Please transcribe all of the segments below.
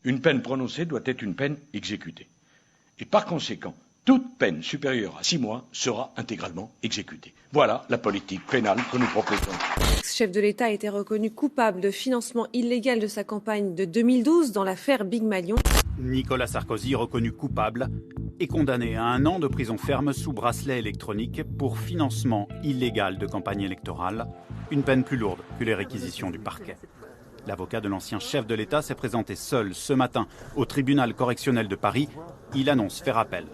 Une peine prononcée doit être une peine exécutée. Et par conséquent, toute peine supérieure à 6 mois sera intégralement exécutée. Voilà la politique pénale que nous proposons. L'ex-chef de l'État a été reconnu coupable de financement illégal de sa campagne de 2012 dans l'affaire Big Malion. Nicolas Sarkozy, reconnu coupable, est condamné à 1 an de prison ferme sous bracelet électronique pour financement illégal de campagne électorale, une peine plus lourde que les réquisitions du parquet. L'avocat de l'ancien chef de l'État s'est présenté seul ce matin au tribunal correctionnel de Paris. Il annonce faire appel.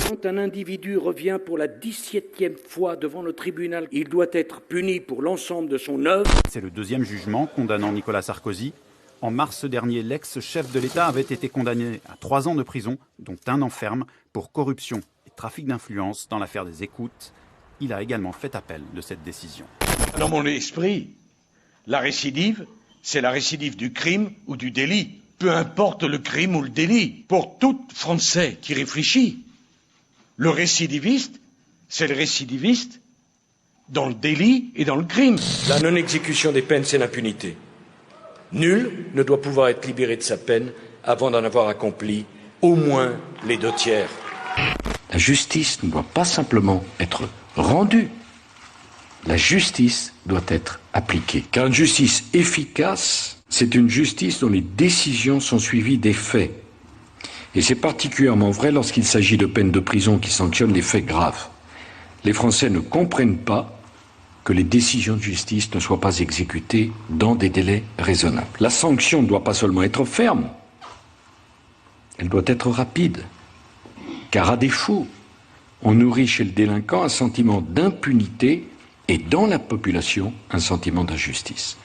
Quand un individu revient pour la 17e fois devant le tribunal, il doit être puni pour l'ensemble de son œuvre. C'est le 2e jugement condamnant Nicolas Sarkozy. En mars dernier, l'ex-chef de l'État avait été condamné à 3 ans de prison, dont 1 an ferme, pour corruption et trafic d'influence dans l'affaire des écoutes. Il a également fait appel de cette décision. Dans mon esprit, la récidive, c'est la récidive du crime ou du délit. Peu importe le crime ou le délit. Pour tout Français qui réfléchit, le récidiviste, c'est le récidiviste dans le délit et dans le crime. La non-exécution des peines, c'est l'impunité. Nul ne doit pouvoir être libéré de sa peine avant d'en avoir accompli au moins les 2/3. La justice ne doit pas simplement être rendue. La justice doit être appliquée. Car une justice efficace, c'est une justice dont les décisions sont suivies des faits. Et c'est particulièrement vrai lorsqu'il s'agit de peines de prison qui sanctionnent les faits graves. Les Français ne comprennent pas que les décisions de justice ne soient pas exécutées dans des délais raisonnables. La sanction ne doit pas seulement être ferme, elle doit être rapide. Car à défaut, on nourrit chez le délinquant un sentiment d'impunité et dans la population un sentiment d'injustice.